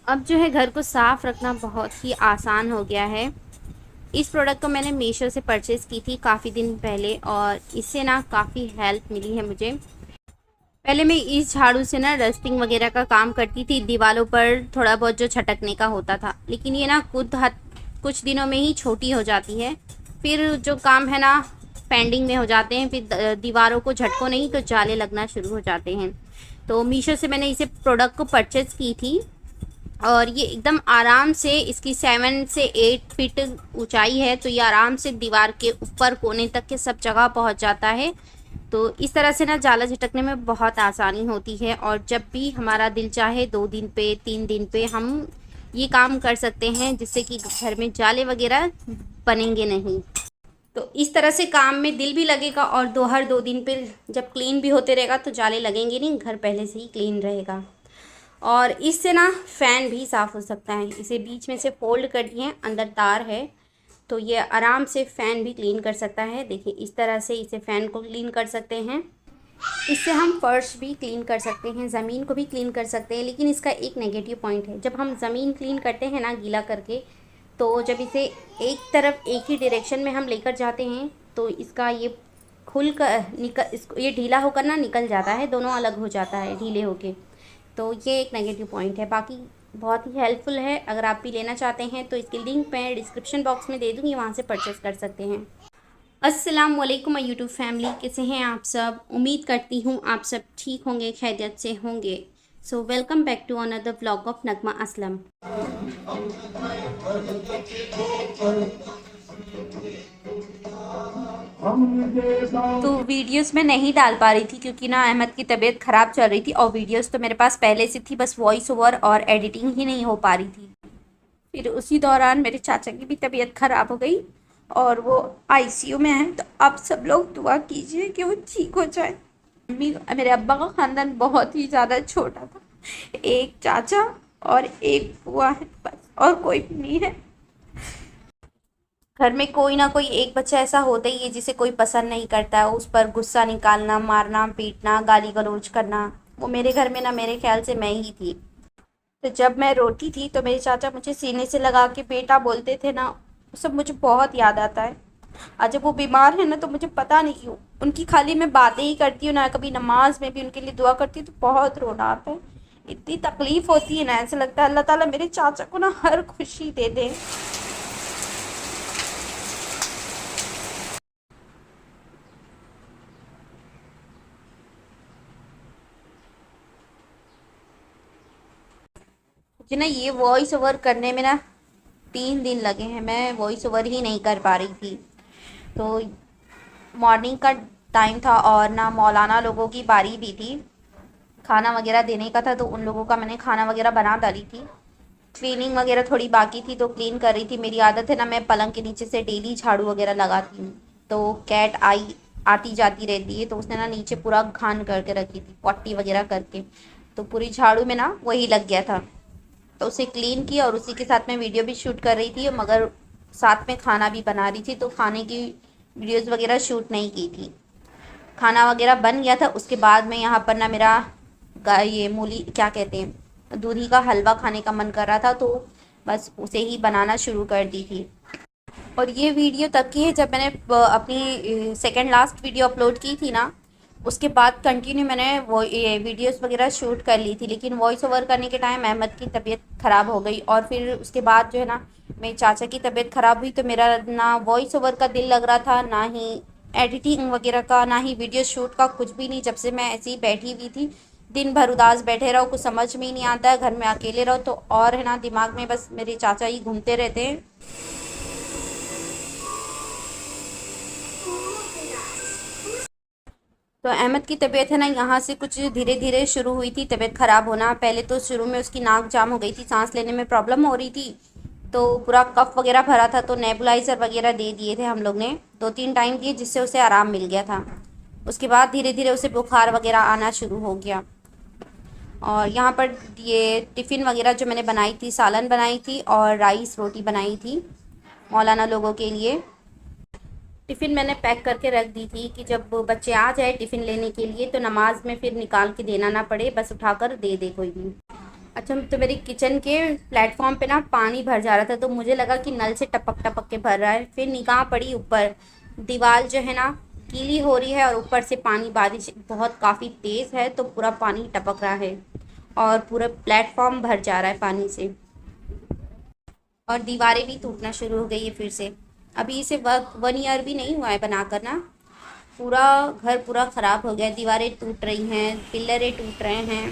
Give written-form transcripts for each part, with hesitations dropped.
अब जो है घर को साफ़ रखना बहुत ही आसान हो गया है। इस प्रोडक्ट को मैंने मीशो से परचेज़ की थी काफ़ी दिन पहले और इससे ना काफ़ी हेल्प मिली है मुझे। पहले मैं इस झाड़ू से ना डस्टिंग वगैरह का काम करती थी, दीवारों पर थोड़ा बहुत जो छटकने का होता था, लेकिन ये ना कुछ दिनों में ही छोटी हो जाती है। फिर जो काम है ना पेंडिंग में हो जाते हैं, फिर दीवारों को झटको नहीं तो जाले लगना शुरू हो जाते हैं। तो मीशो से मैंने इसे प्रोडक्ट को परचेज़ की थी और ये एकदम आराम से, इसकी 7 से 8 फीट ऊंचाई है, तो ये आराम से दीवार के ऊपर कोने तक के सब जगह पहुंच जाता है। तो इस तरह से ना जाला झटकने में बहुत आसानी होती है और जब भी हमारा दिल चाहे 2 दिन पे 3 दिन पे हम ये काम कर सकते हैं, जिससे कि घर में जाले वगैरह बनेंगे नहीं। तो इस तरह से काम में दिल भी लगेगा और हर 2 दिन पे जब क्लीन भी होते रहेगा तो जाले लगेंगे नहीं, घर पहले से ही क्लीन रहेगा। और इससे ना फ़ैन भी साफ़ हो सकता है। इसे बीच में से फोल्ड कर दिए, अंदर तार है, तो ये आराम से फ़ैन भी क्लीन कर सकता है। देखिए इस तरह से इसे फ़ैन को क्लीन कर सकते हैं। इससे हम फर्श भी क्लीन कर सकते हैं, ज़मीन को भी क्लीन कर सकते हैं। लेकिन इसका एक नेगेटिव पॉइंट है, जब हम ज़मीन क्लीन करते हैं ना गीला करके, तो जब इसे एक तरफ एक ही डायरेक्शन में हम लेकर जाते हैं तो इसका ये खुल कर निकल इसको ये ढीला होकर ना निकल जाता है, दोनों अलग हो जाता है ढीले होके। तो ये एक नेगेटिव पॉइंट है। बाकी बहुत ही हेल्पफुल है। अगर आप भी लेना चाहते हैं तो इसकी लिंक मैं डिस्क्रिप्शन बॉक्स में दे दूँगी, वहाँ से परचेज़ कर सकते हैं। अस्सलाम वालेकुम माय यूट्यूब फैमिली, कैसे हैं आप सब? उम्मीद करती हूँ आप सब ठीक होंगे, खैरियत से होंगे। So welcome back to another vlog of Nagma Aslam. तो वीडियोस मैं नहीं डाल पा रही थी क्योंकि ना अहमद की तबीयत ख़राब चल रही थी और वीडियोस तो मेरे पास पहले से थी, बस वॉइस ओवर और एडिटिंग ही नहीं हो पा रही थी। फिर उसी दौरान मेरे चाचा की भी तबीयत ख़राब हो गई और वो आईसीयू में है। तो आप सब लोग दुआ कीजिए कि वो ठीक हो जाए। मेरे अब्बा का ख़ानदान बहुत ही ज़्यादा छोटा था, एक चाचा और एक बुआ है बस, और कोई भी नहीं है। घर में कोई ना कोई एक बच्चा ऐसा होता ही है जिसे कोई पसंद नहीं करता है, उस पर गुस्सा निकालना, मारना पीटना, गाली गलौज करना। वो मेरे घर में ना मेरे ख्याल से मैं ही थी। तो जब मैं रोती थी तो मेरे चाचा मुझे सीने से लगा के बेटा बोलते थे ना, वो सब मुझे बहुत याद आता है। आज जब वो बीमार है ना तो मुझे पता नहीं क्यों उनकी खाली मैं बातें ही करती हूँ ना, कभी नमाज में भी उनके लिए दुआ करती हूँ तो बहुत रोना आता है। इतनी तकलीफ़ होती है ना, ऐसा लगता है अल्लाह ताला मेरे चाचा को ना हर खुशी दे दे। मुझे ना ये वॉइस ओवर करने में ना 3 दिन लगे हैं, मैं वॉइस ओवर ही नहीं कर पा रही थी। तो मॉर्निंग का टाइम था और ना मौलाना लोगों की बारी भी थी, खाना वगैरह देने का था, तो उन लोगों का मैंने खाना वगैरह बना डाली थी। क्लीनिंग वगैरह थोड़ी बाकी थी तो क्लीन कर रही थी। मेरी आदत है ना, मैं पलंग के नीचे से डेली झाड़ू वगैरह लगाती हूँ। तो कैट आती जाती रहती है, तो उसने ना नीचे पूरा घान करके रखी थी पॉटी वगैरह करके, तो पूरी झाड़ू में ना वही लग गया था। तो उसे क्लीन किया और उसी के साथ मैं वीडियो भी शूट कर रही थी, मगर साथ में खाना भी बना रही थी, तो खाने की वीडियोज़ वगैरह शूट नहीं की थी। खाना वगैरह बन गया था, उसके बाद में यहाँ पर ना मेरा ये मूली क्या कहते हैं, दूधी का हलवा खाने का मन कर रहा था, तो बस उसे ही बनाना शुरू कर दी थी। और ये वीडियो तब की है जब मैंने अपनी सेकंड लास्ट वीडियो अपलोड की थी ना, उसके बाद कंटिन्यू मैंने वो ये वीडियोस वगैरह शूट कर ली थी। लेकिन वॉइस ओवर करने के टाइम अहमद की तबीयत ख़राब हो गई और फिर उसके बाद जो है ना मेरी चाचा की तबीयत ख़राब हुई, तो मेरा ना वॉइस ओवर का दिल लग रहा था, ना ही एडिटिंग वगैरह का, ना ही वीडियो शूट का, कुछ भी नहीं। जब से मैं ऐसे ही बैठी हुई थी, दिन भर उदास बैठे रहो, कुछ समझ में ही नहीं आता है, घर में अकेले रहो तो और है ना दिमाग में बस मेरे चाचा ही घूमते रहते हैं। तो अहमद की तबीयत है ना यहाँ से कुछ धीरे धीरे शुरू हुई थी तबीयत ख़राब होना। पहले तो शुरू में उसकी नाक जाम हो गई थी, सांस लेने में प्रॉब्लम हो रही थी, तो पूरा कफ वगैरह भरा था, तो नेबुलाइज़र वगैरह दे दिए थे हम लोग ने, 2-3 टाइम दिए, जिससे उसे आराम मिल गया था। उसके बाद धीरे धीरे उसे बुखार वगैरह आना शुरू हो गया। और यहाँ पर ये टिफ़िन वगैरह जो मैंने बनाई थी, सालन बनाई थी और राइस रोटी बनाई थी मौलाना लोगों के लिए। टिफ़िन मैंने पैक करके रख दी थी कि जब वो बच्चे आ जाए टिफ़िन लेने के लिए तो नमाज में फिर निकाल के देना ना पड़े, बस उठाकर दे दे कोई भी। अच्छा, तो मेरी किचन के प्लेटफॉर्म पे ना पानी भर जा रहा था, तो मुझे लगा कि नल से टपक टपक के भर रहा है। फिर निगाह पड़ी ऊपर, दीवार जो है ना गीली हो रही है और ऊपर से पानी, बारिश बहुत काफ़ी तेज़ है तो पूरा पानी टपक रहा है और पूरा प्लेटफॉर्म भर जा रहा है पानी से। और दीवारें भी टूटना शुरू हो गई है फिर से। अभी इसे 1 ईयर भी नहीं हुआ है बनाकर ना, पूरा घर पूरा ख़राब हो गया है। दीवारें टूट रही हैं, पिलरें टूट रहे हैं,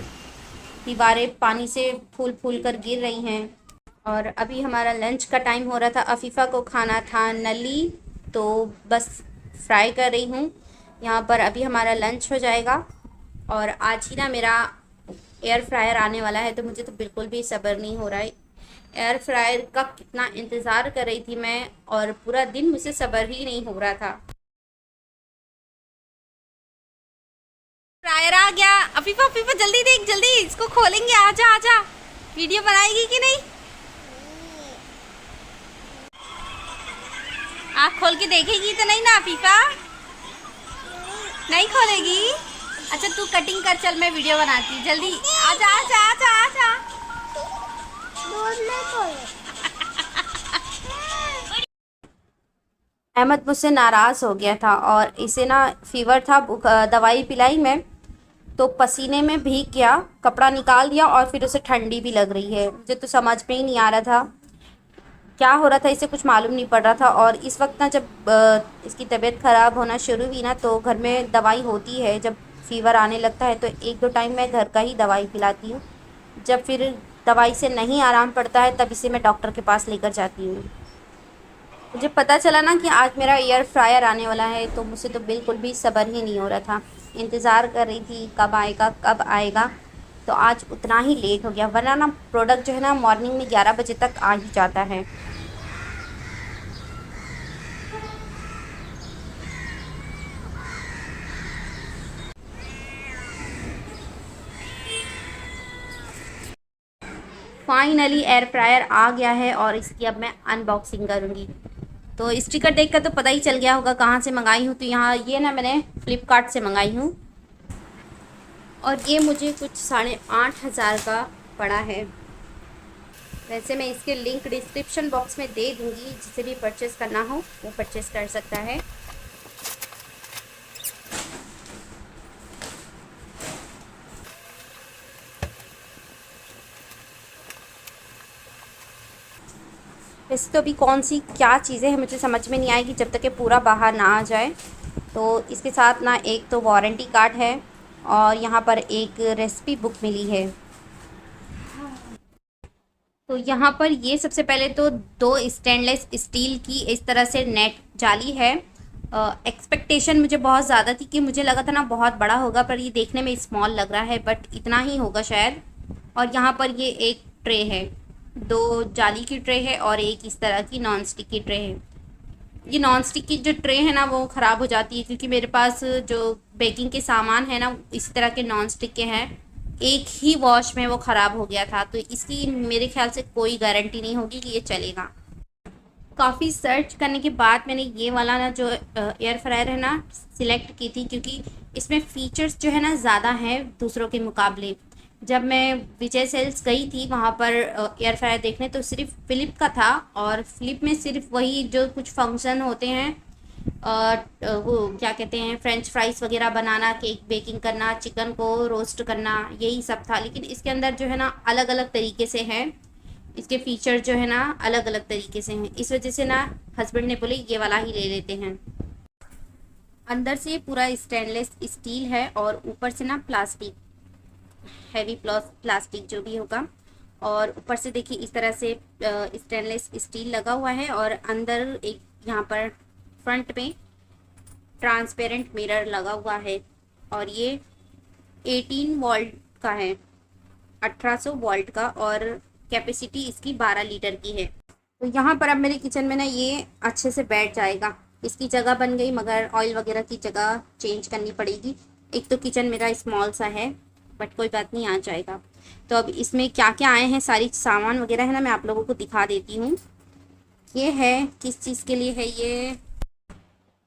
दीवारें पानी से फूल फूल कर गिर रही हैं। और अभी हमारा लंच का टाइम हो रहा था। अफीफ़ा को खाना था नली, तो बस फ्राई कर रही हूँ यहाँ पर। अभी हमारा लंच हो जाएगा। और आज ही ना मेरा एयर फ्रायर आने वाला है, तो मुझे तो बिल्कुल भी सब्र नहीं हो रहा है। एयर फ्रायर का कितना इंतज़ार कर रही थी मैं, और पूरा दिन मुझसे सब्र ही नहीं हो रहा था। फ्रायर आ गया। अफीफा अफीफा जल्दी देख, जल्दी इसको खोलेंगे। आजा आजा, वीडियो बनाएगी कि नहीं? आँख खोल के देखेगी तो नहीं ना अफीफा? नहीं खोलेगी? अच्छा तू कटिंग कर, चल मैं वीडियो बनाती। जल्दी आजा आजा आजा आजा। अहमद मुझसे नाराज़ हो गया था और इसे ना फीवर था। दवाई पिलाई मैं तो पसीने में भीग गया, कपड़ा निकाल दिया और फिर उसे ठंडी भी लग रही है। मुझे तो समझ में ही नहीं आ रहा था क्या हो रहा था, इसे कुछ मालूम नहीं पड़ रहा था। और इस वक्त ना जब इसकी तबीयत ख़राब होना शुरू हुई ना, तो घर में दवाई होती है। जब फीवर आने लगता है तो 1-2 टाइम मैं घर का ही दवाई पिलाती हूँ। जब फिर दवाई से नहीं आराम पड़ता है तब इसे मैं डॉक्टर के पास लेकर जाती हूँ। मुझे पता चला ना कि आज मेरा एयर फ्रायर आने वाला है, तो मुझसे तो बिल्कुल भी सब्र ही नहीं हो रहा था। इंतज़ार कर रही थी कब आएगा कब आएगा। तो आज उतना ही लेट हो गया, वरना ना प्रोडक्ट जो है ना मॉर्निंग में 11 बजे तक आ ही जाता है। फाइनली एयर फ्रायर आ गया है और इसकी अब मैं अनबॉक्सिंग करूँगी। तो स्टिकर देखकर तो पता ही चल गया होगा कहाँ से मंगाई हूँ। तो यहाँ ये ना मैंने फ़्लिपकार्ट से मंगाई हूँ और ये मुझे कुछ 8,500 का पड़ा है। वैसे मैं इसके लिंक डिस्क्रिप्शन बॉक्स में दे दूँगी, जिसे भी परचेज़ करना हो वो परचेज़ कर सकता है। वैसे तो अभी कौन सी क्या चीज़ें हैं मुझे समझ में नहीं आएगी जब तक ये पूरा बाहर ना आ जाए। तो इसके साथ ना एक तो वारंटी कार्ड है और यहाँ पर एक रेसिपी बुक मिली है। तो यहाँ पर ये सबसे पहले तो 2 स्टेनलेस स्टील की इस तरह से नेट जाली है। एक्सपेक्टेशन मुझे बहुत ज़्यादा थी कि मुझे लगा था ना बहुत बड़ा होगा, पर ये देखने में स्मॉल लग रहा है, बट इतना ही होगा शायद। और यहाँ पर ये एक ट्रे है, 2 जाली की ट्रे है और एक इस तरह की नॉन स्टिक की ट्रे है। ये नॉन स्टिक की जो ट्रे है ना वो ख़राब हो जाती है, क्योंकि मेरे पास जो बेकिंग के सामान है ना इसी तरह के नॉन स्टिक के हैं। एक ही वॉश में वो ख़राब हो गया था, तो इसकी मेरे ख्याल से कोई गारंटी नहीं होगी कि ये चलेगा। काफ़ी सर्च करने के बाद मैंने ये वाला ना जो एयर फ्रायर है ना सिलेक्ट की थी, क्योंकि इसमें फ़ीचर्स जो है ना ज़्यादा हैं दूसरों के मुकाबले। जब मैं विजय सेल्स गई थी वहाँ पर एयर फ्रायर देखने, तो सिर्फ फ़िलिप का था और फ़िलिप में सिर्फ वही जो कुछ फंक्शन होते हैं, वो क्या कहते हैं, फ्रेंच फ्राइज़ वगैरह बनाना, केक बेकिंग करना, चिकन को रोस्ट करना, यही सब था। लेकिन इसके अंदर जो है ना अलग अलग तरीके से है, इसके फीचर जो है ना अलग अलग तरीके से हैं। इस वजह से ना हस्बैंड ने बोले ये वाला ही ले लेते हैं। अंदर से पूरा स्टेनलेस स्टील है और ऊपर से ना प्लास्टिक, हैवी प्लास्टिक जो भी होगा। और ऊपर से देखिए इस तरह से स्टेनलेस स्टील लगा हुआ है और अंदर एक यहाँ पर फ्रंट में ट्रांसपेरेंट मिरर लगा हुआ है। और ये 18 वोल्ट का है, 1800 वोल्ट का, और कैपेसिटी इसकी 12 लीटर की है। तो यहाँ पर अब मेरे किचन में ना ये अच्छे से बैठ जाएगा। इसकी जगह बन गई, मगर ऑयल वगैरह की जगह चेंज करनी पड़ेगी। एक तो किचन मेरा स्मॉल सा है, बट कोई बात नहीं, आ जाएगा। तो अब इसमें क्या क्या आए हैं, सारी सामान वगैरह है ना मैं आप लोगों को दिखा देती हूँ। ये है किस चीज़ के लिए है,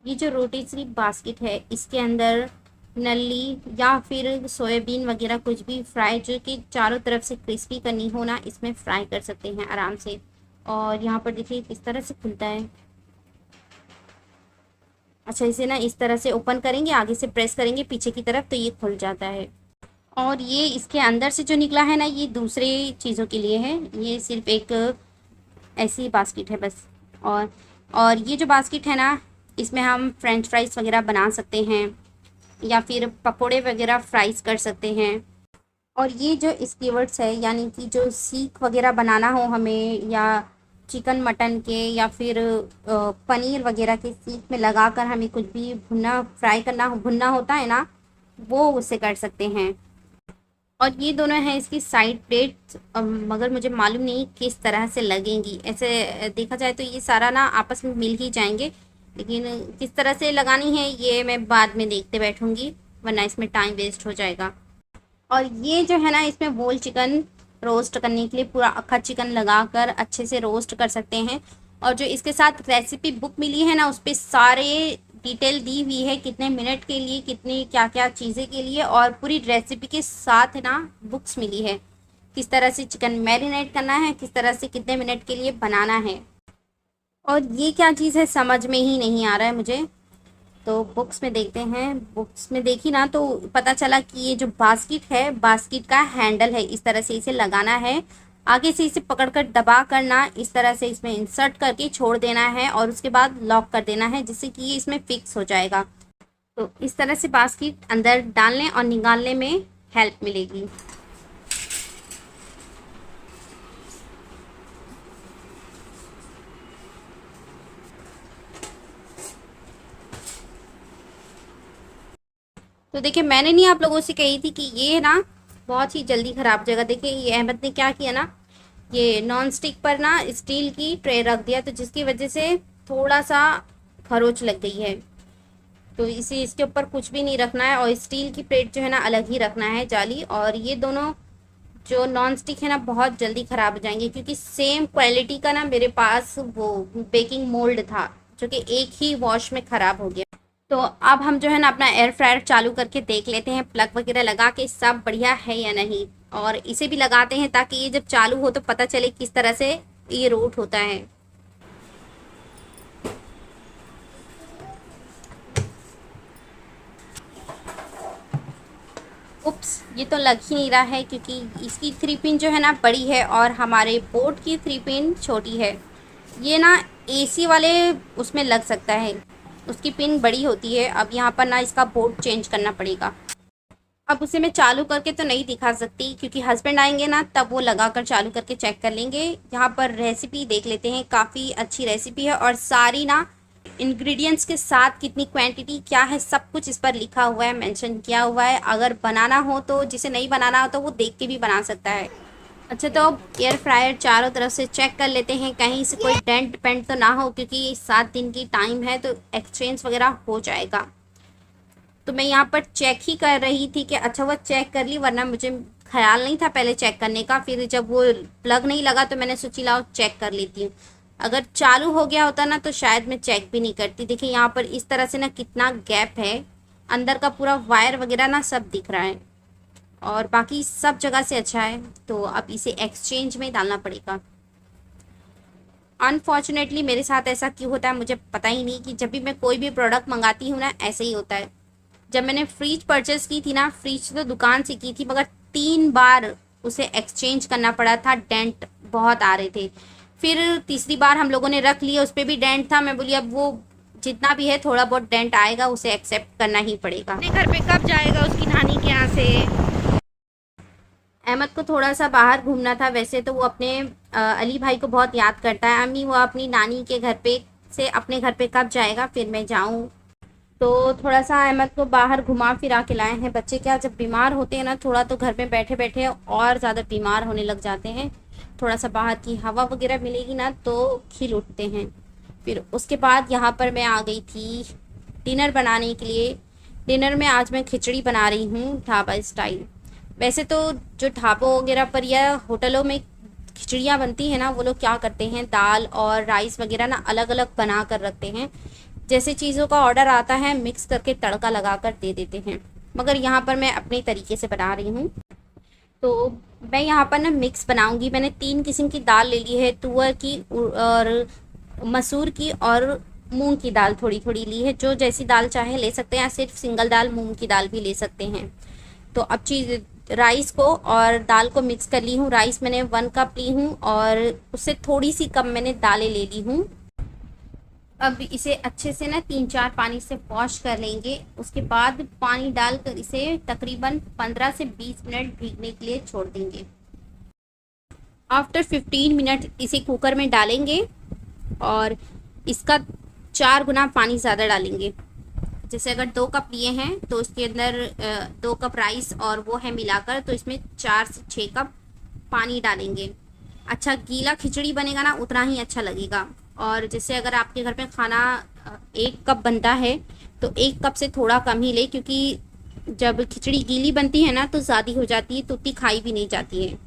ये जो रोटीसरी बास्केट है इसके अंदर नली या फिर सोयाबीन वगैरह कुछ भी फ्राई, जो कि चारों तरफ से क्रिस्पी करनी हो ना, इसमें फ्राई कर सकते हैं आराम से। और यहाँ पर देखिए किस तरह से खुलता है। अच्छा, इसे ना इस तरह से ओपन करेंगे, आगे से प्रेस करेंगे पीछे की तरफ, तो ये खुल जाता है। और ये इसके अंदर से जो निकला है ना, ये दूसरे चीज़ों के लिए है, ये सिर्फ एक ऐसी बास्केट है बस। और ये जो बास्केट है ना, इसमें हम फ्रेंच फ्राइज़ वगैरह बना सकते हैं या फिर पकोड़े वगैरह फ्राइज़ कर सकते हैं। और ये जो स्कीवर्ड्स है, यानी कि जो सीख वगैरह बनाना हो हमें, या चिकन मटन के या फिर पनीर वगैरह के सीख में लगाकर हमें कुछ भी भुना फ्राई करना भुनना होता है ना, वो उससे कर सकते हैं। और ये दोनों हैं इसकी साइड प्लेट्स, मगर मुझे मालूम नहीं किस तरह से लगेंगी। ऐसे देखा जाए तो ये सारा ना आपस में मिल ही जाएंगे, लेकिन किस तरह से लगानी है ये मैं बाद में देखते बैठूंगी, वरना इसमें टाइम वेस्ट हो जाएगा। और ये जो है ना, इसमें वोल चिकन रोस्ट करने के लिए पूरा अक्खा चिकन लगाकर अच्छे से रोस्ट कर सकते हैं। और जो इसके साथ रेसिपी बुक मिली है ना, उस पर सारे डिटेल दी हुई है, कितने मिनट के लिए कितनी क्या क्या चीज़ें के लिए, और पूरी रेसिपी के साथ ना बुक्स मिली है, किस तरह से चिकन मैरिनेट करना है, किस तरह से कितने मिनट के लिए बनाना है। और ये क्या चीज़ है समझ में ही नहीं आ रहा है मुझे, तो बुक्स में देखते हैं। बुक्स में देखी ना तो पता चला कि ये जो बास्केट है, बास्केट का हैंडल है, इस तरह से इसे लगाना है, आगे से इसे पकड़कर दबा करना, इस तरह से इसमें इंसर्ट करके छोड़ देना है और उसके बाद लॉक कर देना है, जिससे कि ये इसमें फिक्स हो जाएगा। तो इस तरह से बास्केट अंदर डालने और निकालने में हेल्प मिलेगी। तो देखिए, मैंने नहीं आप लोगों से कही थी कि ये ना बहुत ही जल्दी ख़राब हो जाएगा। देखिए ये अहमद ने क्या किया ना, ये नॉन स्टिक पर ना स्टील की ट्रे रख दिया, तो जिसकी वजह से थोड़ा सा खरोच लग गई है। तो इसे इसके ऊपर कुछ भी नहीं रखना है, और स्टील की प्लेट जो है ना अलग ही रखना है जाली। और ये दोनों जो नॉन स्टिक है ना बहुत जल्दी ख़राब हो जाएंगे, क्योंकि सेम क्वालिटी का ना मेरे पास वो बेकिंग मोल्ड था, जो कि एक ही वॉश में ख़राब हो गया। तो अब हम जो है ना अपना एयर फ्रायर चालू करके देख लेते हैं, प्लग वगैरह लगा के सब बढ़िया है या नहीं। और इसे भी लगाते हैं ताकि ये जब चालू हो तो पता चले किस तरह से ये रूट होता है। उप्स, ये तो लग ही नहीं रहा है, क्योंकि इसकी 3 पिन जो है ना बड़ी है और हमारे बोर्ड की 3 पिन छोटी है। ये ना एसी वाले उसमें लग सकता है, उसकी पिन बड़ी होती है। अब यहाँ पर ना इसका बोर्ड चेंज करना पड़ेगा। अब उसे मैं चालू करके तो नहीं दिखा सकती, क्योंकि हस्बैंड आएंगे ना तब वो लगा कर चालू करके चेक कर लेंगे। यहाँ पर रेसिपी देख लेते हैं, काफ़ी अच्छी रेसिपी है, और सारी ना इंग्रेडिएंट्स के साथ कितनी क्वांटिटी क्या है सब कुछ इस पर लिखा हुआ है, मेंशन किया हुआ है। अगर बनाना हो तो, जिसे नहीं बनाना हो तो वो देख के भी बना सकता है। अच्छा, तो एयर फ्रायर चारों तरफ से चेक कर लेते हैं, कहीं से कोई डेंट पेंट तो ना हो, क्योंकि 7 दिन की टाइम है तो एक्सचेंज वगैरह हो जाएगा। तो मैं यहाँ पर चेक ही कर रही थी कि अच्छा वो चेक कर ली, वरना मुझे ख्याल नहीं था पहले चेक करने का। फिर जब वो प्लग नहीं लगा तो मैंने सोची लाओ चेक कर लेती हूँ। अगर चालू हो गया होता ना तो शायद मैं चेक भी नहीं करती। देखिए यहाँ पर इस तरह से ना कितना गैप है, अंदर का पूरा वायर वगैरह ना सब दिख रहा है, और बाकी सब जगह से अच्छा है। तो अब इसे एक्सचेंज में डालना पड़ेगा। अनफॉर्चुनेटली मेरे साथ ऐसा क्यों होता है मुझे पता ही नहीं, कि जब भी मैं कोई भी प्रोडक्ट मंगाती हूँ ना ऐसे ही होता है। जब मैंने फ्रिज परचेस की थी ना, फ्रिज तो दुकान से की थी, मगर 3 बार उसे एक्सचेंज करना पड़ा था, डेंट बहुत आ रहे थे। फिर तीसरी बार हम लोगों ने रख लिया, उस पर भी डेंट था। मैं बोली अब वो जितना भी है थोड़ा बहुत डेंट आएगा, उसे एक्सेप्ट करना ही पड़ेगा। अपने घर पे कब जाएगा उसकी नानी के यहाँ से? अहमद को थोड़ा सा बाहर घूमना था। वैसे तो वो अपने अली भाई को बहुत याद करता है। अम्मी वो अपनी नानी के घर पे से अपने घर पे कब जाएगा, फिर मैं जाऊँ। तो थोड़ा सा अहमद को बाहर घुमा फिरा के लाए हैं। बच्चे क्या जब बीमार होते हैं ना थोड़ा, तो घर में बैठे बैठे और ज़्यादा बीमार होने लग जाते हैं। थोड़ा सा बाहर की हवा वगैरह मिलेगी ना तो खिल उठते हैं। फिर उसके बाद यहाँ पर मैं आ गई थी डिनर बनाने के लिए। डिनर में आज मैं खिचड़ी बना रही हूँ ढाबा स्टाइल। वैसे तो जो ढाबों वगैरह पर या होटलों में खिचड़ियाँ बनती हैं ना, वो लोग क्या करते हैं दाल और राइस वगैरह ना अलग अलग बना कर रखते हैं। जैसे चीज़ों का ऑर्डर आता है मिक्स करके तड़का लगा कर दे देते हैं। मगर यहाँ पर मैं अपने तरीके से बना रही हूँ। तो मैं यहाँ पर ना मिक्स बनाऊंगी। मैंने 3 किस्म की दाल ले ली है, तुअर की और मसूर की और मूंग की दाल थोड़ी थोड़ी ली है। जो जैसी दाल चाहे ले सकते हैं, या सिर्फ सिंगल दाल मूंग की दाल भी ले सकते हैं। तो अब चीज़ राइस को और दाल को मिक्स कर ली हूँ। राइस मैंने 1 कप ली हूँ और उससे थोड़ी सी कम मैंने दालें ले ली हूँ। अब इसे अच्छे से ना 3-4 पानी से वॉश कर लेंगे। उसके बाद पानी डालकर इसे तकरीबन 15 से 20 मिनट भीगने के लिए छोड़ देंगे। आफ्टर 15 मिनट इसे कुकर में डालेंगे और इसका 4 गुना पानी ज़्यादा डालेंगे। जैसे अगर 2 कप लिए हैं तो इसके अंदर 2 कप राइस और वो है मिलाकर, तो इसमें 4 से 6 कप पानी डालेंगे। अच्छा गीला खिचड़ी बनेगा ना, उतना ही अच्छा लगेगा। और जैसे अगर आपके घर में खाना 1 कप बनता है तो 1 कप से थोड़ा कम ही ले, क्योंकि जब खिचड़ी गीली बनती है ना तो ज़्यादा हो जाती है, तो उतनी खाई भी नहीं जाती है।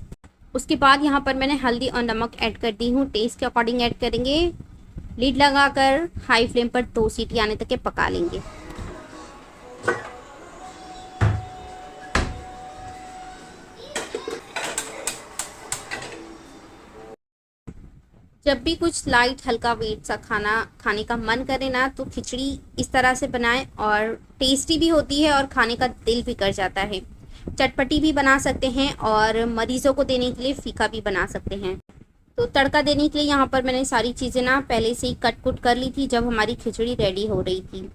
उसके बाद यहाँ पर मैंने हल्दी और नमक ऐड कर दी हूँ, टेस्ट के अकॉर्डिंग ऐड करेंगे। लीड लगाकर हाई फ्लेम पर 2 सीटी आने तक के पका लेंगे। जब भी कुछ लाइट हल्का वेट सा खाना खाने का मन करे ना, तो खिचड़ी इस तरह से बनाएं और टेस्टी भी होती है और खाने का दिल भी कर जाता है। चटपटी भी बना सकते हैं और मरीज़ों को देने के लिए फीका भी बना सकते हैं। तो तड़का देने के लिए यहाँ पर मैंने सारी चीज़ें ना पहले से ही कट कुट कर ली थी जब हमारी खिचड़ी रेडी हो रही थी।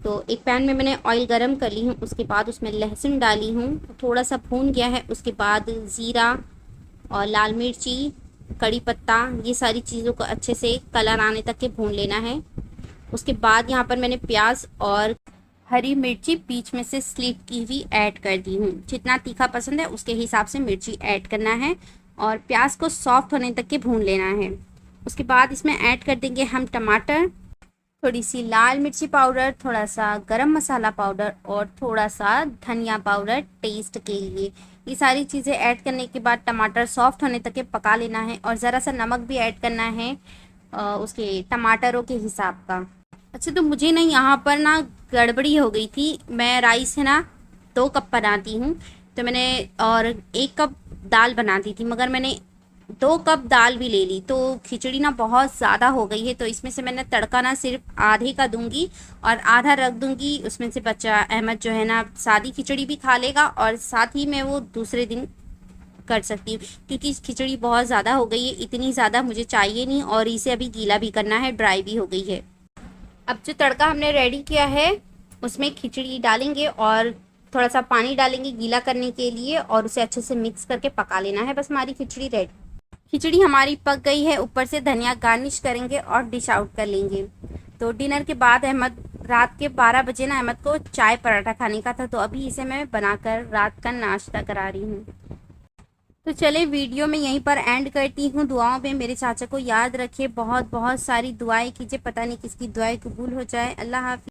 तो एक पैन में मैंने ऑयल गरम कर ली हूँ। उसके बाद उसमें लहसुन डाली हूँ, थोड़ा सा भून गया है। उसके बाद ज़ीरा और लाल मिर्ची, कड़ी पत्ता, ये सारी चीज़ों को अच्छे से कलर आने तक के भून लेना है। उसके बाद यहाँ पर मैंने प्याज और हरी मिर्ची बीच में से स्लिट की हुई ऐड कर दी हूँ। जितना तीखा पसंद है उसके हिसाब से मिर्ची ऐड करना है और प्याज को सॉफ्ट होने तक के भून लेना है। उसके बाद इसमें ऐड कर देंगे हम टमाटर, थोड़ी सी लाल मिर्ची पाउडर, थोड़ा सा गरम मसाला पाउडर और थोड़ा सा धनिया पाउडर टेस्ट के लिए। ये सारी चीज़ें ऐड करने के बाद टमाटर सॉफ्ट होने तक के पका लेना है और ज़रा सा नमक भी ऐड करना है उसके टमाटरों के हिसाब का। अच्छा तो मुझे ना यहाँ पर ना गड़बड़ी हो गई थी। मैं राइस है ना 2 कप बनाती हूँ, तो मैंने और 1 कप दाल बनाती थी, मगर मैंने 2 कप दाल भी ले ली, तो खिचड़ी ना बहुत ज़्यादा हो गई है। तो इसमें से मैंने तड़का ना सिर्फ आधे का दूंगी और आधा रख दूंगी। उसमें से बच्चा अहमद जो है ना सादी खिचड़ी भी खा लेगा और साथ ही मैं वो दूसरे दिन कर सकती हूँ, क्योंकि खिचड़ी बहुत ज़्यादा हो गई है। इतनी ज़्यादा मुझे चाहिए नहीं और इसे अभी गीला भी करना है, ड्राई भी हो गई है। अब जो तड़का हमने रेडी किया है उसमें खिचड़ी डालेंगे और थोड़ा सा पानी डालेंगे गीला करने के लिए और उसे अच्छे से मिक्स करके पका लेना है। बस हमारी खिचड़ी रेडी। खिचड़ी हमारी पक गई है। ऊपर से धनिया गार्निश करेंगे और डिश आउट कर लेंगे। तो डिनर के बाद अहमद रात के 12 बजे ना अहमद को चाय पराठा खाने का था, तो अभी इसे मैं बनाकर रात का नाश्ता करा रही हूँ। तो चले वीडियो में यहीं पर एंड करती हूँ। दुआओं में मेरे चाचा को याद रखे, बहुत बहुत सारी दुआएं कीजिए, पता नहीं किसकी दुआएं कबूल हो जाए। अल्लाह हाफ़िज़।